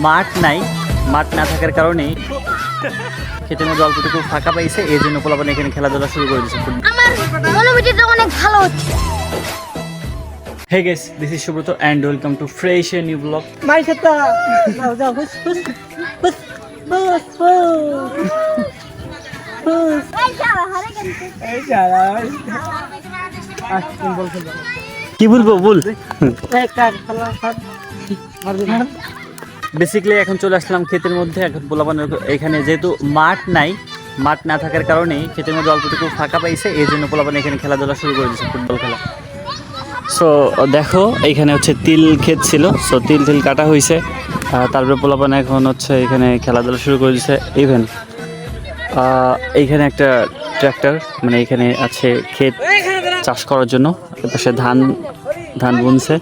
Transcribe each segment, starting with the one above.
মাঠ নাই, মাঠ না থাকার কারণে ক্ষেতের মধ্যে অল্পটুকু ফাঁকা পাইছে, এই জন্য পোলাপান এখানে খেলাধুলা শুরু করে দিয়েছে। আমার অনুভূতিটা অনেক ভালো হচ্ছে। Hey guys, this is Shubroto and welcome to fresh a new vlog. My chata. Now, now, push, push, push, push, push. Hey, chala. Ah, bol bol. কি বলবো বল। Hey, car, chala, car. Basically এখন চলে আসলাম ক্ষেতের মধ্যে। এখন পোলাপানের এখানে যেহেতু মাঠ নাই, মাঠ না থাকার কারণে ক্ষেতের মধ্যে অল্পটুকু ফাঁকা পাইছে, এই জন্য পোলাপান এখানে খেলাধুলা শুরু করে দিয়েছে, ফুটবল খেলা। সো দেখো এইখানে হচ্ছে তিল ক্ষেত ছিল, সো তিল কাটা হয়েছে, তারপরে পোলাপান এখন হচ্ছে এখানে খেলাধুলা শুরু করে দিয়েছে। ইভেন এইখানে একটা ট্র্যাক্টর, মানে এখানে আছে ক্ষেত চাষ করার জন্য, পাশে ধান বুনছে।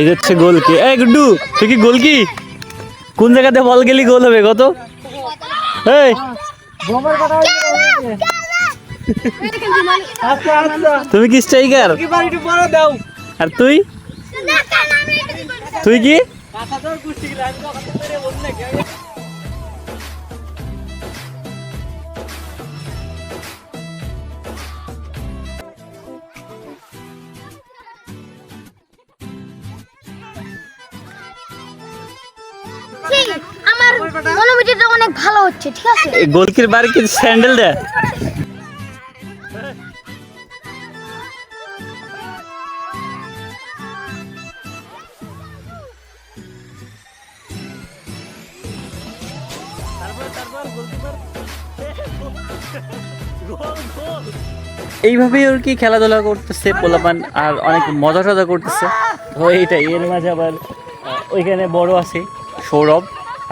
এই হচ্ছে গোল কি? এই গুড্ডু, তুই কি গোল কি? কোন জায়গাতে বল গেলি গোল হবে কত? এই তুমি কি স্ট্রাইকার? আর তুই কি? আমার অনুভূতিটা অনেক ভালো হচ্ছে, ঠিক আছে? গোলকির বারে কি স্যান্ডেল দেয়? এইভাবেই ওর কি খেলাধুলা করতেছে পোলাপান, আর অনেক মজা টজা করতেছে। তো এইটাই, এর মাঝে আবার ওইখানে বড় আছে সৌরভ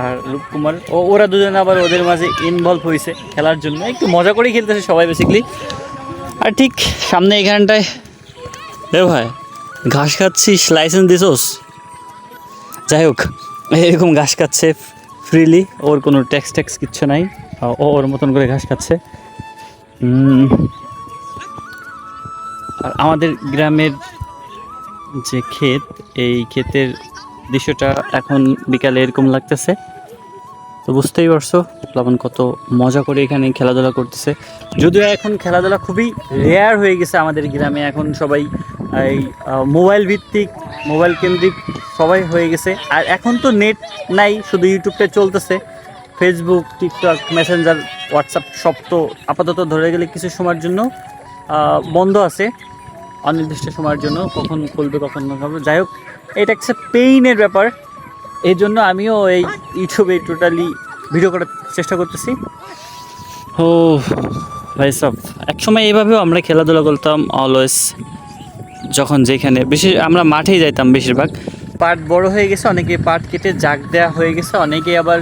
আর রূপকুমার, ওরা দুজন আবার ওদের মাঝে ইনভলভ হয়েছে খেলার জন্য, একটু মজা করেই খেলতেছে সবাই বেসিক্যালি। আর ঠিক সামনে এখানটায় ভাই ঘাস খাচ্ছিস, লাইসেন্স দিছোস? যাই হোক, এরকম ঘাস খাচ্ছে ফ্রিলি, ওর কোনো ট্যাক্স কিচ্ছু নাই, ওর মতন করে ঘাস খাচ্ছে। আর আমাদের গ্রামের যে ক্ষেত, এই ক্ষেতের দৃশ্যটা এখন বিকালে এরকম লাগতেছে। তো বুঝতেই পারছো প্লাবন কত মজা করে এখানে খেলাধুলা করতেছে। যদিও এখন খেলাধুলা খুবই রেয়ার হয়ে গেছে আমাদের গ্রামে, এখন সবাই এই মোবাইল ভিত্তিক, মোবাইল কেন্দ্রিক সবাই হয়ে গেছে। আর এখন তো নেট নাই, শুধু ইউটিউবটা চলতেছে, ফেসবুক, টিকটক, মেসেঞ্জার, হোয়াটসঅ্যাপ সব তো আপাতত ধরে গেলে কিছু সময়ের জন্য বন্ধ আছে, অনির্দিষ্ট সময়ের জন্য, কখন খুলবে কখন না হবে। যাই হোক, এটা একটা পেইনের ব্যাপার, এই জন্য আমিও এই ইউটিউবে টোটালি ভিডিও করার চেষ্টা করতেছি। ও ভাই সব, একসময় এইভাবেও আমরা খেলাধুলা করতাম অলওয়েজ, যখন যেখানে বেশি আমরা মাঠেই যাইতাম বেশিরভাগ। পাট বড় হয়ে গেছে, অনেকে পাট কেটে জাগ দেওয়া হয়ে গেছে, অনেকে আবার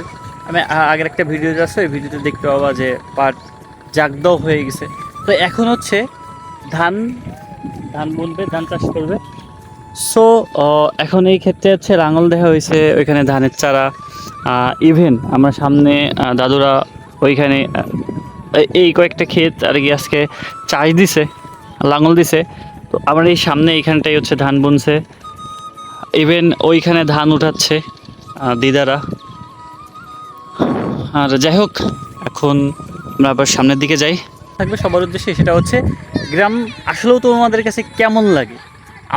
আমি আগের একটা ভিডিও আছে, ওই ভিডিওতে দেখতে পাবা যে পাট জাগ দেওয়া হয়ে গেছে। তো এখন হচ্ছে ধান বুনবে, ধান চাষ করবে। সো এখন এই ক্ষেত্রে হচ্ছে লাঙল দেখা হয়েছে, ওইখানে ধানের চারা। ইভেন আমরা সামনে দাদুরা ওইখানে এই কয়েকটা ক্ষেত আর কি আজকে চাষ দিছে, লাঙল দিছে। তো আমার এই সামনে এইখানটাই হচ্ছে ধান বুনছে, ইভেন ওইখানে ধান উঠাচ্ছে দিদারা। আর যাই হোক, এখন আমরা আবার সামনের দিকে যাই। থাকবে সবার উদ্দেশ্যে, সেটা হচ্ছে গ্রাম আসলেও তো আমাদের কাছে কেমন লাগে।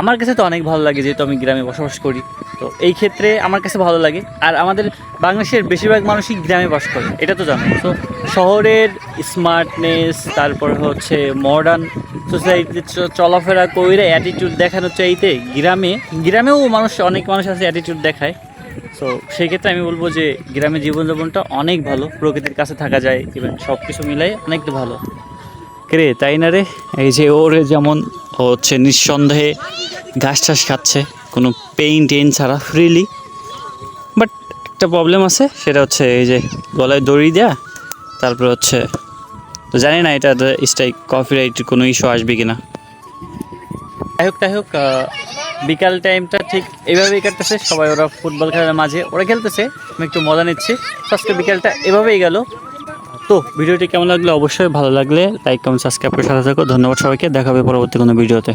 আমার কাছে তো অনেক ভালো লাগে, যেহেতু আমি গ্রামে বসবাস করি, তো এই ক্ষেত্রে আমার কাছে ভালো লাগে। আর আমাদের বাংলাদেশের বেশিরভাগ মানুষই গ্রামে বাস করে, এটা তো জানো। তো শহরের স্মার্টনেস, তারপর হচ্ছে মডার্ন সোসাইটিতে চলাফেরা কইরে অ্যাটিটিউড দেখানোর চাইতে গ্রামেও অনেক মানুষ আছে অ্যাটিটিউড দেখায়। সো সেই ক্ষেত্রে আমি বলবো যে গ্রামে জীবনযাপনটা অনেক ভালো, প্রকৃতির কাছে থাকা যায়, ইভেন সব কিছু মিলাই অনেক ভালো। রে তাই না রে? এই যে ওরে যেমন হচ্ছে নিঃসন্দেহে ঘাস টাস খাচ্ছে কোনো টেইন ছাড়া ফ্রিলি, বাট একটা প্রবলেম আছে, সেটা হচ্ছে এই যে গলায় দড়ি দেয়া, তারপরে হচ্ছে তো জানি না এটা স্ট্রাইক কপিরাইটের কোনো ইস্যু আসবে কিনা। যাই হোক বিকাল টাইমটা ঠিক এইভাবেই কাটতেছে, সবাই ওরা ফুটবল খেলার মাঝে ওরা খেলতেছে, আমি একটু মজা নিচ্ছি। আজকে বিকালটা এভাবেই গেল। তো ভিডিওটি কেমন লাগলো অবশ্যই ভালো লাগলে লাইক কমেন্ট সাবস্ক্রাইব করে সাথে থাকো। ধন্যবাদ সবাইকে, দেখা হবে পরবর্তী কোনো ভিডিওতে।